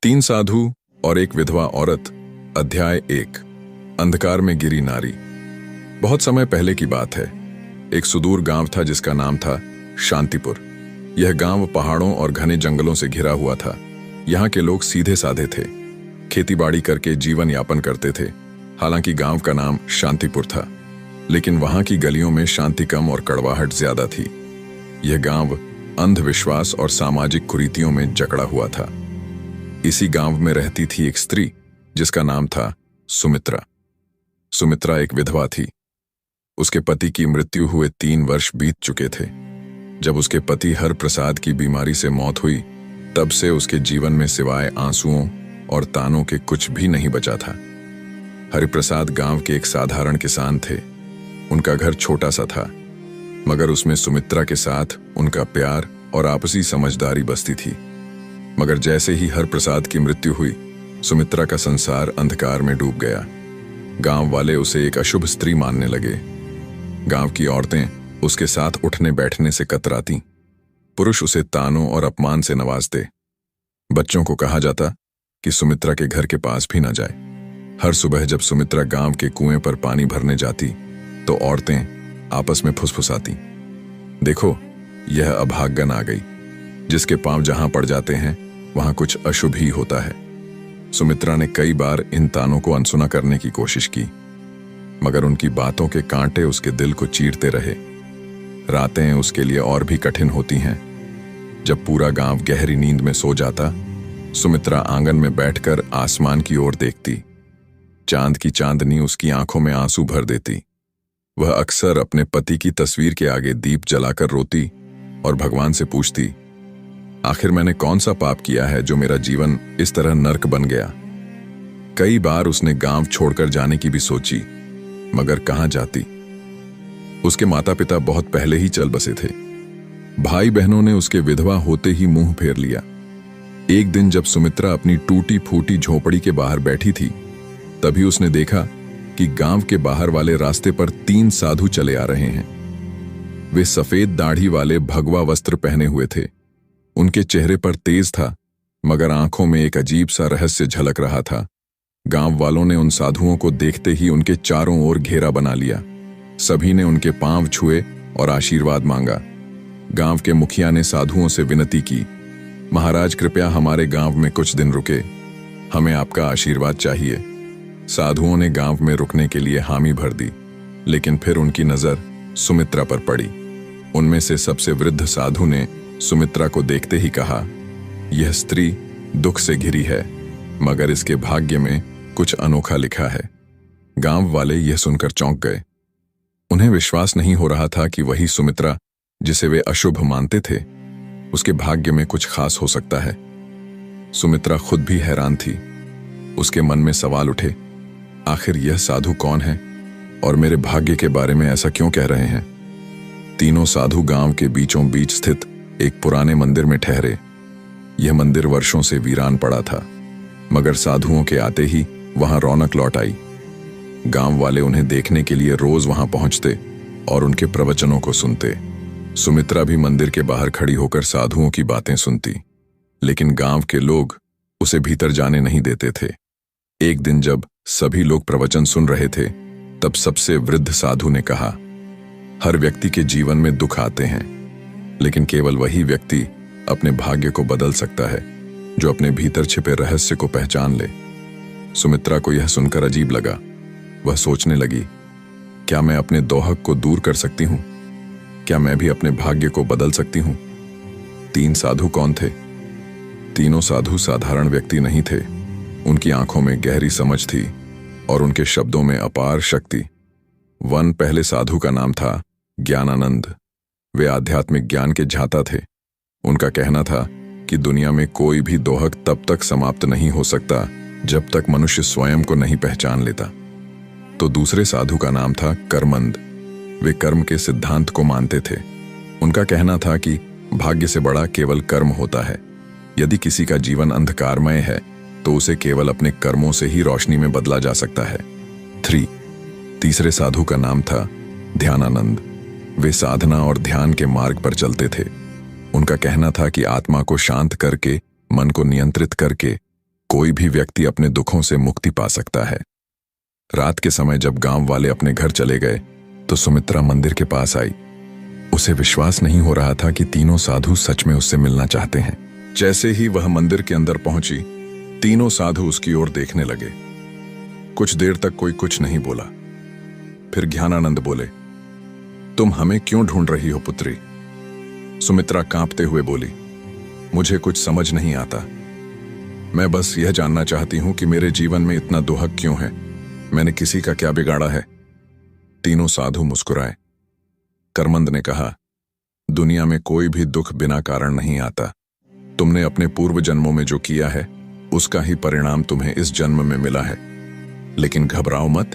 तीन साधु और एक विधवा औरत। अध्याय 1। अंधकार में गिरी नारी। बहुत समय पहले की बात है। एक सुदूर गांव था जिसका नाम था शांतिपुर। यह गांव पहाड़ों और घने जंगलों से घिरा हुआ था। यहाँ के लोग सीधे साधे थे, खेतीबाड़ी करके जीवन यापन करते थे। हालांकि गांव का नाम शांतिपुर था, लेकिन वहां की गलियों में शांति कम और कड़वाहट ज्यादा थी। यह गांव अंधविश्वास और सामाजिक कुरीतियों में जकड़ा हुआ था। इसी गांव में रहती थी एक स्त्री जिसका नाम था सुमित्रा। सुमित्रा एक विधवा थी। उसके पति की मृत्यु हुए 3 वर्ष बीत चुके थे। जब उसके पति हरप्रसाद की बीमारी से मौत हुई, तब से उसके जीवन में सिवाय आंसुओं और तानों के कुछ भी नहीं बचा था। हरिप्रसाद गांव के एक साधारण किसान थे। उनका घर छोटा सा था, मगर उसमें सुमित्रा के साथ उनका प्यार और आपसी समझदारी बसती थी। मगर जैसे ही हरप्रसाद की मृत्यु हुई, सुमित्रा का संसार अंधकार में डूब गया। गांव वाले उसे एक अशुभ स्त्री मानने लगे। गांव की औरतें उसके साथ उठने बैठने से कतरातीं। पुरुष उसे तानों और अपमान से नवाजते। बच्चों को कहा जाता कि सुमित्रा के घर के पास भी न जाए। हर सुबह जब सुमित्रा गांव के कुएं पर पानी भरने जाती, तो औरतें आपस में फुसफुसाती, देखो, यह अभागन आ गई। जिसके पांव जहां पड़ जाते हैं, वहां कुछ अशुभ ही होता है। सुमित्रा ने कई बार इन तानों को अनसुना करने की कोशिश की, मगर उनकी बातों के कांटे उसके दिल को चीरते रहे। रातें उसके लिए और भी कठिन होती हैं। जब पूरा गांव गहरी नींद में सो जाता, सुमित्रा आंगन में बैठकर आसमान की ओर देखती। चांद की चांदनी उसकी आंखों में आंसू भर देती। वह अक्सर अपने पति की तस्वीर के आगे दीप जलाकर रोती और भगवान से पूछती, आखिर मैंने कौन सा पाप किया है जो मेरा जीवन इस तरह नर्क बन गया। कई बार उसने गांव छोड़कर जाने की भी सोची, मगर कहां जाती। उसके माता पिता बहुत पहले ही चल बसे थे। भाई बहनों ने उसके विधवा होते ही मुंह फेर लिया। एक दिन जब सुमित्रा अपनी टूटी फूटी झोपड़ी के बाहर बैठी थी, तभी उसने देखा कि गांव के बाहर वाले रास्ते पर 3 साधु चले आ रहे हैं। वे सफेद दाढ़ी वाले भगवा वस्त्र पहने हुए थे। उनके चेहरे पर तेज था, मगर आंखों में एक अजीब सा रहस्य झलक रहा था। गांव वालों ने उन साधुओं को देखते ही उनके चारों ओर घेरा बना लिया। सभी ने उनके पांव छुए और आशीर्वाद मांगा। गांव के मुखिया ने साधुओं से विनती की, महाराज कृपया हमारे गांव में कुछ दिन रुके, हमें आपका आशीर्वाद चाहिए। साधुओं ने गांव में रुकने के लिए हामी भर दी, लेकिन फिर उनकी नजर सुमित्रा पर पड़ी। उनमें से सबसे वृद्ध साधु ने सुमित्रा को देखते ही कहा, यह स्त्री दुख से घिरी है, मगर इसके भाग्य में कुछ अनोखा लिखा है। गांव वाले यह सुनकर चौंक गए। उन्हें विश्वास नहीं हो रहा था कि वही सुमित्रा जिसे वे अशुभ मानते थे, उसके भाग्य में कुछ खास हो सकता है। सुमित्रा खुद भी हैरान थी। उसके मन में सवाल उठे, आखिर यह साधु कौन है और मेरे भाग्य के बारे में ऐसा क्यों कह रहे हैं। तीनों साधु गांव के बीचों बीच स्थित एक पुराने मंदिर में ठहरे। यह मंदिर वर्षों से वीरान पड़ा था, मगर साधुओं के आते ही वहां रौनक लौट आई। गांव वाले उन्हें देखने के लिए रोज वहां पहुंचते और उनके प्रवचनों को सुनते। सुमित्रा भी मंदिर के बाहर खड़ी होकर साधुओं की बातें सुनती, लेकिन गांव के लोग उसे भीतर जाने नहीं देते थे। एक दिन जब सभी लोग प्रवचन सुन रहे थे, तब सबसे वृद्ध साधु ने कहा, हर व्यक्ति के जीवन में दुख आते हैं, लेकिन केवल वही व्यक्ति अपने भाग्य को बदल सकता है जो अपने भीतर छिपे रहस्य को पहचान ले। सुमित्रा को यह सुनकर अजीब लगा। वह सोचने लगी, क्या मैं अपने दोहक को दूर कर सकती हूं? क्या मैं भी अपने भाग्य को बदल सकती हूं? 3 साधु कौन थे? तीनों साधु साधारण व्यक्ति नहीं थे। उनकी आंखों में गहरी समझ थी और उनके शब्दों में अपार शक्ति। पहले साधु का नाम था ज्ञानानंद। वे आध्यात्मिक ज्ञान के झाता थे। उनका कहना था कि दुनिया में कोई भी दोहक तब तक समाप्त नहीं हो सकता जब तक मनुष्य स्वयं को नहीं पहचान लेता। तो दूसरे साधु का नाम था कर्मंद। वे कर्म के सिद्धांत को मानते थे। उनका कहना था कि भाग्य से बड़ा केवल कर्म होता है। यदि किसी का जीवन अंधकारमय है, तो उसे केवल अपने कर्मों से ही रोशनी में बदला जा सकता है। तीसरे साधु का नाम था ध्यानानंद। वे साधना और ध्यान के मार्ग पर चलते थे। उनका कहना था कि आत्मा को शांत करके, मन को नियंत्रित करके, और अपने भीतर छिपे रहस्य को पहचान ले, सुमित्रा को यह सुनकर अजीब लगा। वह सोचने लगी, क्या मैं अपने भाग्य को बदल सकती हूँ? क्या मैं भी अपने कर्मों को बदल सकती हूँ? 3 साधु कौन थे? तीनों साधु साधारण व्यक्ति नहीं थे। उनकी आंखों में गहरी समझ थी और उनके शब्दों में अपार शक्ति। पहले कोई भी व्यक्ति अपने दुखों से मुक्ति पा सकता है। रात के समय जब गांव वाले अपने घर चले गए तो सुमित्रा मंदिर के पास आई। उसे विश्वास नहीं हो रहा था कि तीनों साधु सच में उससे मिलना चाहते हैं। जैसे ही वह मंदिर के अंदर पहुंची, तीनों साधु उसकी ओर देखने लगे। कुछ देर तक कोई कुछ नहीं बोला। फिर ज्ञानानंद बोले, तुम हमें क्यों ढूंढ रही हो पुत्री? सुमित्रा कांपते हुए बोली, मुझे कुछ समझ नहीं आता। मैं बस यह जानना चाहती हूं कि मेरे जीवन में इतना दुहक क्यों है? मैंने किसी का क्या बिगाड़ा है? तीनों साधु मुस्कुराए। करमंद ने कहा, दुनिया में कोई भी दुख बिना कारण नहीं आता। तुमने अपने पूर्व जन्मों में जो किया है उसका ही परिणाम तुम्हें इस जन्म में मिला है। लेकिन घबराओ मत,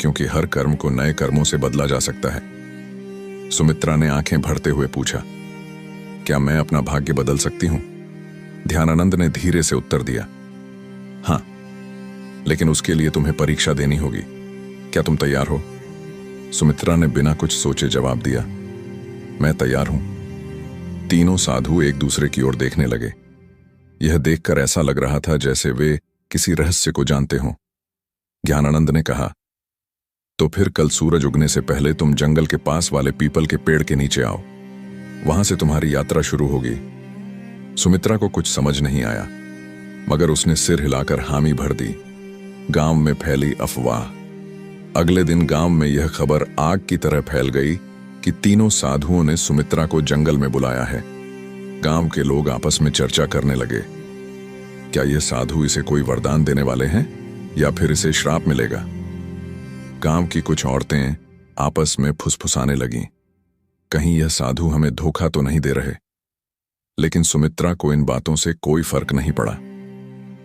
क्योंकि हर कर्म को नए कर्मों से बदला जा सकता है। सुमित्रा ने आंखें भरते हुए पूछा, क्या मैं अपना भाग्य बदल सकती हूं? ध्यानानंद ने धीरे से उत्तर दिया, हां, लेकिन उसके लिए तुम्हें परीक्षा देनी होगी। क्या तुम तैयार हो? सुमित्रा ने बिना कुछ सोचे जवाब दिया, मैं तैयार हूं। तीनों साधु एक दूसरे की ओर देखने लगे। यह देखकर ऐसा लग रहा था जैसे वे किसी रहस्य को जानते हों। ज्ञानानंद ने कहा, तो फिर कल सूरज उगने से पहले तुम जंगल के पास वाले पीपल के पेड़ के नीचे आओ। वहां से तुम्हारी यात्रा शुरू होगी। सुमित्रा को कुछ समझ नहीं आया, मगर उसने सिर हिलाकर हामी भर दी। गांव में फैली अफवाह। अगले दिन गांव में यह खबर आग की तरह फैल गई कि तीनों साधुओं ने सुमित्रा को जंगल में बुलाया है। गांव के लोग आपस में चर्चा करने लगे, क्या ये साधु इसे कोई वरदान देने वाले हैं या फिर इसे श्राप मिलेगा? गांव की कुछ औरतें आपस में फुसफुसाने लगीं, कहीं यह साधु हमें धोखा तो नहीं दे रहे। लेकिन सुमित्रा को इन बातों से कोई फर्क नहीं पड़ा।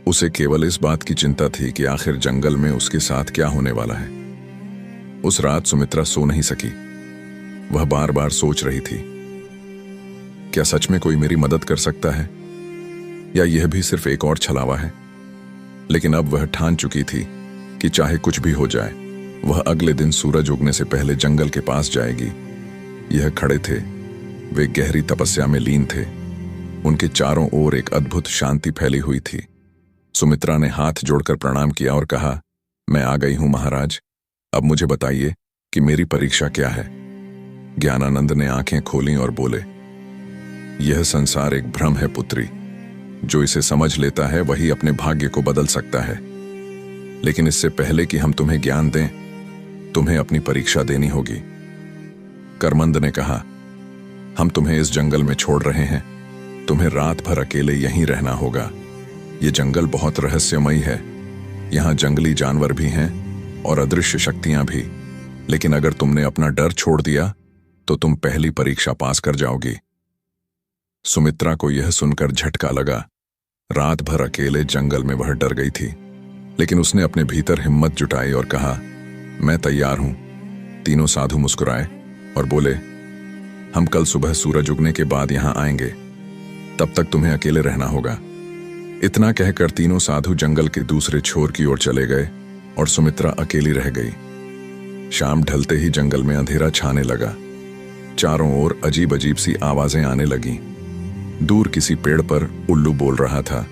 उसे केवल इस बात की चिंता थी कि आखिर जंगल में उसके साथ क्या होने वाला है। उस रात सुमित्रा सो नहीं सकी। वह बार बार सोच रही थी, क्या सच में कोई मेरी मदद कर सकता है या यह भी सिर्फ एक और छलावा है? लेकिन अब वह ठान चुकी थी कि चाहे कुछ भी हो जाए, वह अगले दिन सूरज उगने से पहले जंगल के पास जाएगी। यह खड़े थे, वे गहरी तपस्या में लीन थे। उनके चारों ओर एक अद्भुत शांति फैली हुई थी। सुमित्रा ने हाथ जोड़कर प्रणाम किया और कहा, मैं आ गई हूं महाराज। अब मुझे बताइए कि मेरी परीक्षा क्या है? ज्ञानानंद ने आंखें खोलीं और बोले, यह संसार एक भ्रम है पुत्री। जो इसे समझ लेता है वही अपने भाग्य को बदल सकता है। लेकिन इससे पहले कि हम तुम्हें ज्ञान दें, तुम्हें अपनी परीक्षा देनी होगी। करमंद ने कहा, हम तुम्हें इस जंगल में छोड़ रहे हैं। तुम्हें रात भर अकेले यहीं रहना होगा। ये जंगल बहुत रहस्यमयी है। यहाँ जंगली जानवर भी हैं और अदृश्य शक्तियां भी। लेकिन अगर तुमने अपना डर छोड़ दिया तो तुम पहली परीक्षा पास कर जाओगी। सुमित्रा को यह सुनकर झटका लगा। रात भर अकेले जंगल में वह डर गई थी, लेकिन उसने अपने भीतर हिम्मत जुटाई और कहा, मैं तैयार हूं। तीनों साधु मुस्कुराए और बोले, हम कल सुबह सूरज उगने के बाद यहां आएंगे। तब तक तुम्हें अकेले रहना होगा। इतना कहकर तीनों साधु जंगल के दूसरे छोर की ओर चले गए और सुमित्रा अकेली रह गई। शाम ढलते ही जंगल में अंधेरा छाने लगा। चारों ओर अजीब अजीब सी आवाजें आने लगीं। दूर किसी पेड़ पर उल्लू बोल रहा था।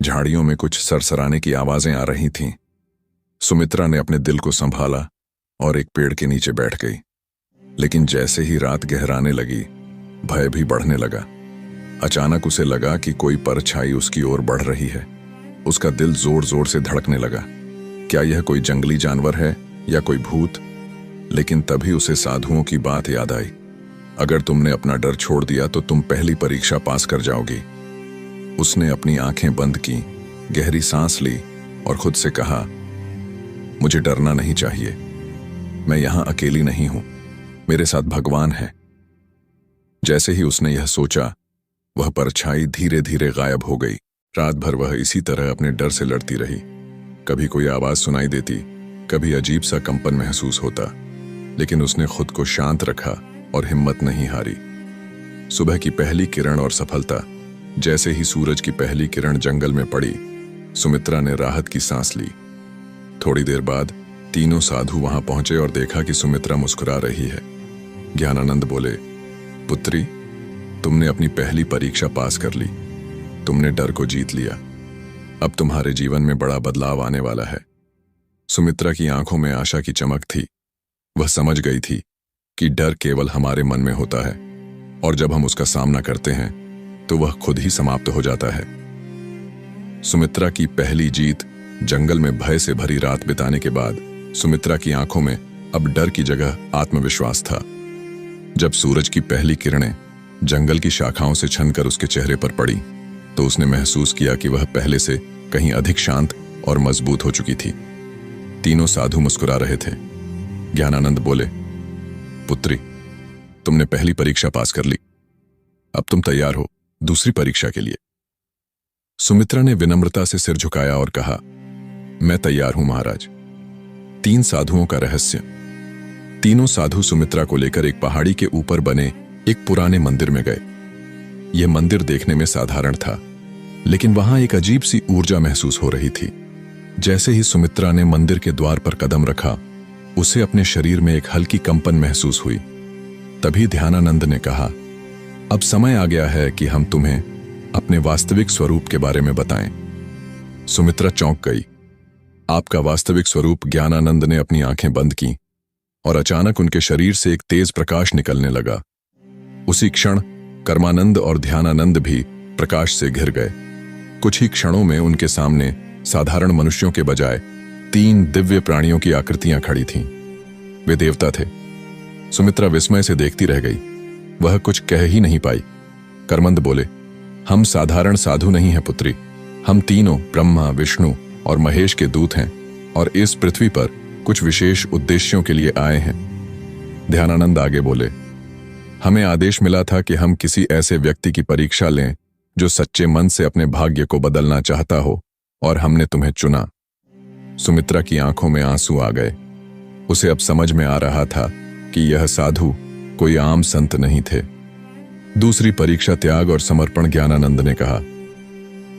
झाड़ियों में कुछ सरसराने की आवाजें आ रही थीं। सुमित्रा ने अपने दिल को संभाला और एक पेड़ के नीचे बैठ गई। लेकिन जैसे ही रात गहराने लगी, भय भी बढ़ने लगा। अचानक उसे लगा कि कोई परछाई उसकी ओर बढ़ रही है। उसका दिल जोर जोर से धड़कने लगा। क्या यह कोई जंगली जानवर है या कोई भूत? लेकिन तभी उसे साधुओं की बात याद आई, अगर तुमने अपना डर छोड़ दिया तो तुम पहली परीक्षा पास कर जाओगी। उसने अपनी आंखें बंद की, गहरी सांस ली और खुद से कहा, मुझे डरना नहीं चाहिए। मैं यहां अकेली नहीं हूं, मेरे साथ भगवान है। जैसे ही उसने यह सोचा, वह परछाई धीरे धीरे गायब हो गई। रात भर वह इसी तरह अपने डर से लड़ती रही। कभी कोई आवाज सुनाई देती, कभी अजीब सा कंपन महसूस होता, लेकिन उसने खुद को शांत रखा और हिम्मत नहीं हारी। सुबह की पहली किरण और सफलता। जैसे ही सूरज की पहली किरण जंगल में पड़ी, सुमित्रा ने राहत की सांस ली। थोड़ी देर बाद तीनों साधु वहां पहुंचे और देखा कि सुमित्रा मुस्कुरा रही है। ज्ञानानंद बोले, पुत्री, तुमने अपनी पहली परीक्षा पास कर ली। तुमने डर को जीत लिया। अब तुम्हारे जीवन में बड़ा बदलाव आने वाला है। सुमित्रा की आंखों में आशा की चमक थी। वह समझ गई थी कि डर केवल हमारे मन में होता है और जब हम उसका सामना करते हैं तो वह खुद ही समाप्त हो जाता है। सुमित्रा की पहली जीत जंगल में भय से भरी रात बिताने के बाद सुमित्रा की आंखों में अब डर की जगह आत्मविश्वास था। जब सूरज की पहली किरणें जंगल की शाखाओं से छनकर उसके चेहरे पर पड़ी तो उसने महसूस किया कि वह पहले से कहीं अधिक शांत और मजबूत हो चुकी थी। तीनों साधु मुस्कुरा रहे थे। ज्ञानानंद बोले, पुत्री, तुमने पहली परीक्षा पास कर ली। अब तुम तैयार हो दूसरी परीक्षा के लिए। सुमित्रा ने विनम्रता से सिर झुकाया और कहा, मैं तैयार हूं महाराज। 3 साधुओं का रहस्य। तीनों साधु सुमित्रा को लेकर एक पहाड़ी के ऊपर बने एक पुराने मंदिर में गए। यह मंदिर देखने में साधारण था, लेकिन वहां एक अजीब सी ऊर्जा महसूस हो रही थी। जैसे ही सुमित्रा ने मंदिर के द्वार पर कदम रखा, उसे अपने शरीर में एक हल्की कंपन महसूस हुई। तभी ध्यानानंद ने कहा, अब समय आ गया है कि हम तुम्हें अपने वास्तविक स्वरूप के बारे में बताएं। सुमित्रा चौंक गई। आपका वास्तविक स्वरूप? ज्ञानानंद ने अपनी आंखें बंद की और अचानक उनके शरीर से एक तेज प्रकाश निकलने लगा। उसी क्षण कर्मानंद और ध्यानानंद भी प्रकाश से घिर गए। कुछ ही क्षणों में उनके सामने साधारण मनुष्यों के बजाय 3 दिव्य प्राणियों की आकृतियां खड़ी थीं। वे देवता थे। सुमित्रा विस्मय से देखती रह गई। वह कुछ कह ही नहीं पाई। कर्मंद बोले, हम साधारण साधु नहीं हैं पुत्री। हम तीनों ब्रह्मा, विष्णु और महेश के दूत हैं और इस पृथ्वी पर कुछ विशेष उद्देश्यों के लिए आए हैं। ध्यानानंद आगे बोले, हमें आदेश मिला था कि हम किसी ऐसे व्यक्ति की परीक्षा लें जो सच्चे मन से अपने भाग्य को बदलना चाहता हो, और हमने तुम्हें चुना। सुमित्रा की आंखों में आंसू आ गए। उसे अब समझ में आ रहा था कि यह साधु कोई आम संत नहीं थे। दूसरी परीक्षा त्याग और समर्पण। ज्ञानानंद ने कहा,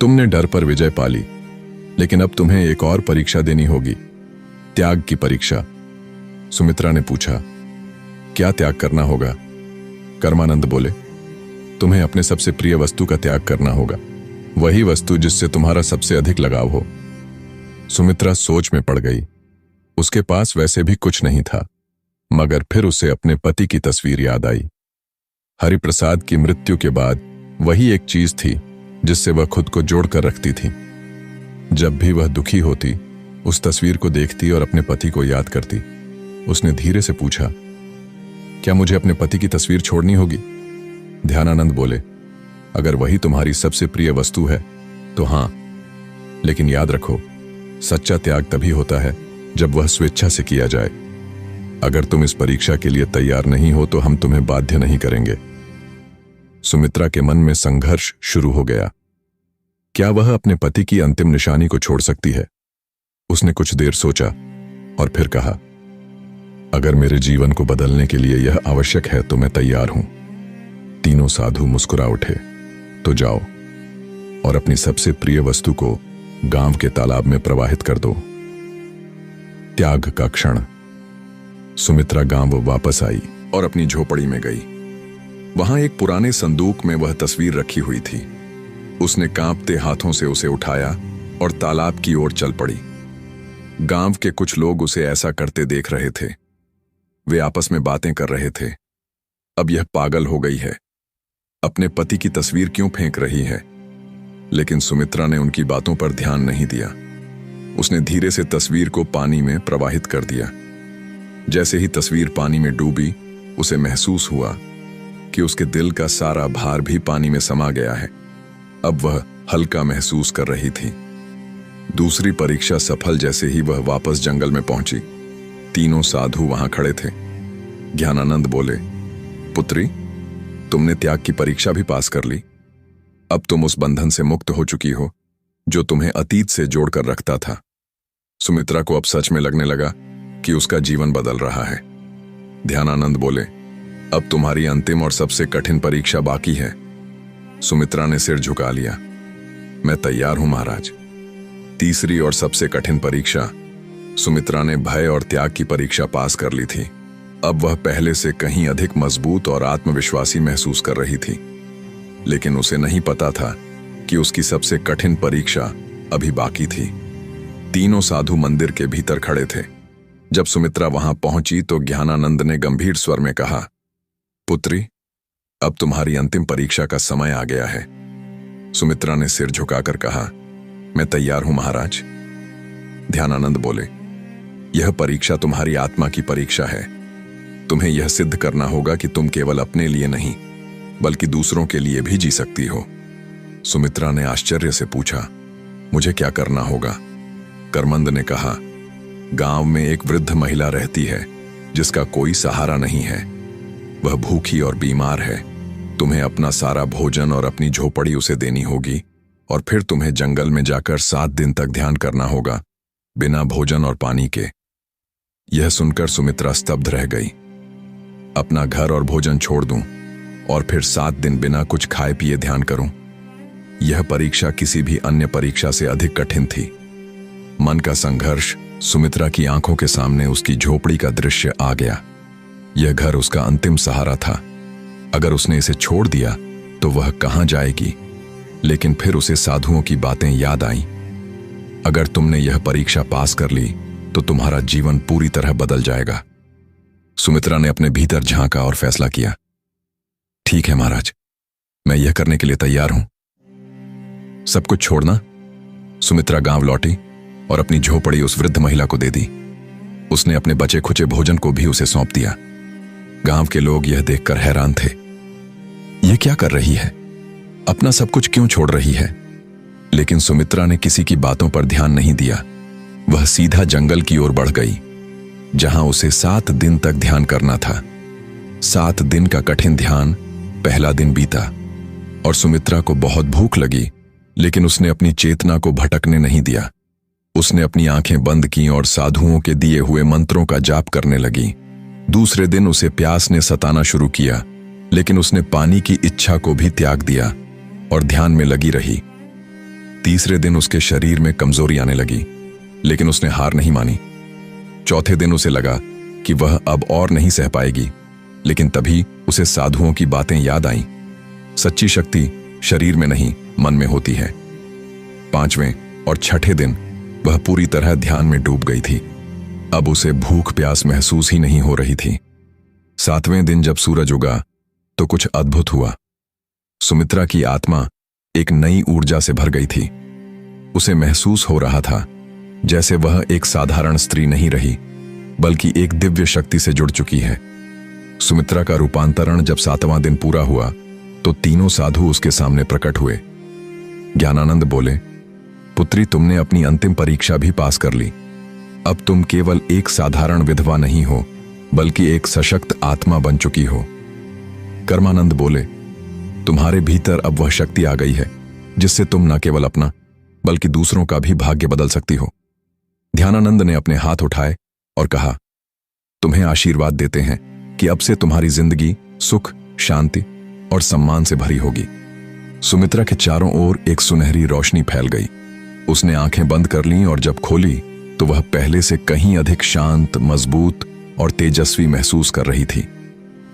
तुमने डर पर विजय पा ली, लेकिन अब तुम्हें एक और परीक्षा देनी होगी, त्याग की परीक्षा। सुमित्रा ने पूछा, क्या त्याग करना होगा? कर्मानंद बोले, तुम्हें अपने सबसे प्रिय वस्तु का त्याग करना होगा, वही वस्तु जिससे तुम्हारा सबसे अधिक लगाव हो। सुमित्रा सोच में पड़ गई। उसके पास वैसे भी कुछ नहीं था, मगर फिर उसे अपने पति की तस्वीर याद आई। हरिप्रसाद की मृत्यु के बाद वही एक चीज थी जिससे वह खुद को जोड़कर रखती थी। जब भी वह दुखी होती, उस तस्वीर को देखती और अपने पति को याद करती। उसने धीरे से पूछा, क्या मुझे अपने पति की तस्वीर छोड़नी होगी? ध्यानानंद बोले, अगर वही तुम्हारी सबसे प्रिय वस्तु है तो हां, लेकिन याद रखो, सच्चा त्याग तभी होता है जब वह स्वेच्छा से किया जाए। अगर तुम इस परीक्षा के लिए तैयार नहीं हो तो हम तुम्हें बाध्य नहीं करेंगे। सुमित्रा के मन में संघर्ष शुरू हो गया। क्या वह अपने पति की अंतिम निशानी को छोड़ सकती है? उसने कुछ देर सोचा और फिर कहा, अगर मेरे जीवन को बदलने के लिए यह आवश्यक है तो मैं तैयार हूं। तीनों साधु मुस्कुरा उठे। तो जाओ और अपनी सबसे प्रिय वस्तु को गांव के तालाब में प्रवाहित कर दो। त्याग का क्षण। सुमित्रा गांव वापस आई और अपनी झोपड़ी में गई। वहां एक पुराने संदूक में वह तस्वीर रखी हुई थी। उसने कांपते हाथों से उसे उठाया और तालाब की ओर चल पड़ी। गांव के कुछ लोग उसे ऐसा करते देख रहे थे। वे आपस में बातें कर रहे थे, अब यह पागल हो गई है, अपने पति की तस्वीर क्यों फेंक रही है? लेकिन सुमित्रा ने उनकी बातों पर ध्यान नहीं दिया। उसने धीरे से तस्वीर को पानी में प्रवाहित कर दिया। जैसे ही तस्वीर पानी में डूबी, उसे महसूस हुआ कि उसके दिल का सारा भार भी पानी में समा गया है। अब वह हल्का महसूस कर रही थी। दूसरी परीक्षा सफल। जैसे ही वह वापस जंगल में पहुंची, तीनों साधु वहां खड़े थे। ज्ञानानंद बोले, पुत्री, तुमने त्याग की परीक्षा भी पास कर ली। अब तुम उस बंधन से मुक्त हो चुकी हो जो तुम्हें अतीत से जोड़कर रखता था। सुमित्रा को अब सच में लगने लगा कि उसका जीवन बदल रहा है। ध्यानानंद बोले, अब तुम्हारी अंतिम और सबसे कठिन परीक्षा बाकी है। सुमित्रा ने सिर झुका लिया। मैं तैयार हूं महाराज। तीसरी और सबसे कठिन परीक्षा। सुमित्रा ने भय और त्याग की परीक्षा पास कर ली थी। अब वह पहले से कहीं अधिक मजबूत और आत्मविश्वासी महसूस कर रही थी। लेकिन उसे नहीं पता था कि उसकी सबसे कठिन परीक्षा अभी बाकी थी। तीनों साधु मंदिर के भीतर खड़े थे। जब सुमित्रा वहां पहुंची तो ज्ञानानंद ने गंभीर स्वर में कहा, पुत्री, अब तुम्हारी अंतिम परीक्षा का समय आ गया है। सुमित्रा ने सिर झुकाकर कहा, मैं तैयार हूं महाराज। ध्यानानंद बोले, यह परीक्षा तुम्हारी आत्मा की परीक्षा है। तुम्हें यह सिद्ध करना होगा कि तुम केवल अपने लिए नहीं बल्कि दूसरों के लिए भी जी सकती हो। सुमित्रा ने आश्चर्य से पूछा, मुझे क्या करना होगा? करमंद ने कहा, गांव में एक वृद्ध महिला रहती है जिसका कोई सहारा नहीं है। वह भूखी और बीमार है। तुम्हें अपना सारा भोजन और अपनी झोपड़ी उसे देनी होगी और फिर तुम्हें जंगल में जाकर 7 दिन तक ध्यान करना होगा, बिना भोजन और पानी के। यह सुनकर सुमित्रा स्तब्ध रह गई। अपना घर और भोजन छोड़ दूं और फिर 7 दिन बिना कुछ खाए पिए ध्यान करूं? यह परीक्षा किसी भी अन्य परीक्षा से अधिक कठिन थी। मन का संघर्ष। सुमित्रा की आंखों के सामने उसकी झोपड़ी का दृश्य आ गया। यह घर उसका अंतिम सहारा था। अगर उसने इसे छोड़ दिया तो वह कहां जाएगी? लेकिन फिर उसे साधुओं की बातें याद आईं। अगर तुमने यह परीक्षा पास कर ली तो तुम्हारा जीवन पूरी तरह बदल जाएगा। सुमित्रा ने अपने भीतर झांका और फैसला किया, ठीक है महाराज, मैं यह करने के लिए तैयार हूं। सब कुछ छोड़ना। सुमित्रा गांव लौटी और अपनी झोपड़ी उस वृद्ध महिला को दे दी। उसने अपने बचे खुचे भोजन को भी उसे सौंप दिया। गांव के लोग यह देखकर हैरान थे। यह क्या कर रही है? अपना सब कुछ क्यों छोड़ रही है? लेकिन सुमित्रा ने किसी की बातों पर ध्यान नहीं दिया। वह सीधा जंगल की ओर बढ़ गई, जहां उसे 7 दिन तक ध्यान करना था। 7 दिन का कठिन ध्यान। पहला दिन बीता और सुमित्रा को बहुत भूख लगी, लेकिन उसने अपनी चेतना को भटकने नहीं दिया। उसने अपनी आंखें बंद की और साधुओं के दिए हुए मंत्रों का जाप करने लगी। दूसरे दिन उसे प्यास ने सताना शुरू किया, लेकिन उसने पानी की इच्छा को भी त्याग दिया और ध्यान में लगी रही। तीसरे दिन उसके शरीर में कमजोरी आने लगी, लेकिन उसने हार नहीं मानी। चौथे दिन उसे लगा कि वह अब और नहीं सह पाएगी, लेकिन तभी उसे साधुओं की बातें याद आईं। सच्ची शक्ति शरीर में नहीं, मन में होती है। 5वें और 6ठे दिन वह पूरी तरह ध्यान में डूब गई थी। अब उसे भूख प्यास महसूस ही नहीं हो रही थी। 7वें दिन जब सूरज उगा तो कुछ अद्भुत हुआ। सुमित्रा की आत्मा एक नई ऊर्जा से भर गई थी। उसे महसूस हो रहा था जैसे वह एक साधारण स्त्री नहीं रही, बल्कि एक दिव्य शक्ति से जुड़ चुकी है। सुमित्रा का रूपांतरण जब 7वां दिन पूरा हुआ तो तीनों साधु उसके सामने प्रकट हुए। ज्ञानानंद बोले, पुत्री, तुमने अपनी अंतिम परीक्षा भी पास कर ली। अब तुम केवल एक साधारण विधवा नहीं हो, बल्कि एक सशक्त आत्मा बन चुकी हो। कर्मानंद बोले, तुम्हारे भीतर अब वह शक्ति आ गई है जिससे तुम न केवल अपना बल्कि दूसरों का भी भाग्य बदल सकती हो। ध्यानानंद ने अपने हाथ उठाए और कहा, तुम्हें आशीर्वाद देते हैं कि अब से तुम्हारी जिंदगी सुख, शांति और सम्मान से भरी होगी। सुमित्रा के चारों ओर एक सुनहरी रोशनी फैल गई। उसने आंखें बंद कर लीं और जब खोली तो वह पहले से कहीं अधिक शांत, मजबूत और तेजस्वी महसूस कर रही थी।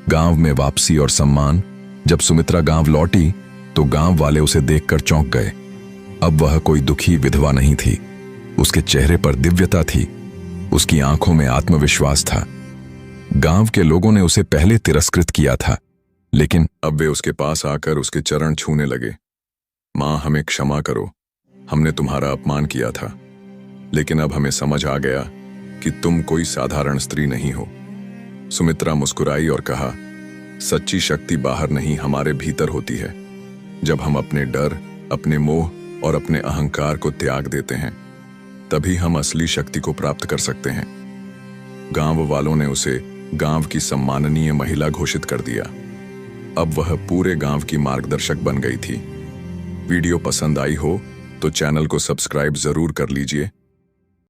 गांव में वापसी और सम्मान। जब सुमित्रा गांव लौटी तो गांव वाले उसे देखकर चौंक गए। अब वह कोई दुखी विधवा नहीं थी। उसके चेहरे पर दिव्यता थी। उसकी आंखों में आत्मविश्वास था। गांव के लोगों ने उसे पहले तिरस्कृत किया था, लेकिन अब वे उसके पास आकर उसके चरण छूने लगे। मां, हमें क्षमा करो, हमने तुम्हारा अपमान किया था, लेकिन अब हमें समझ आ गया कि तुम कोई साधारण स्त्री नहीं हो। सुमित्रा मुस्कुराई और कहा, सच्ची शक्ति बाहर नहीं, हमारे भीतर होती है। जब हम अपने डर, अपने मोह और अपने अहंकार को त्याग देते हैं, तभी हम असली शक्ति को प्राप्त कर सकते हैं। गांव वालों ने उसे गांव की सम्माननीय महिला घोषित कर दिया। अब वह पूरे गांव की मार्गदर्शक बन गई थी। वीडियो पसंद आई हो तो चैनल को सब्सक्राइब जरूर कर लीजिए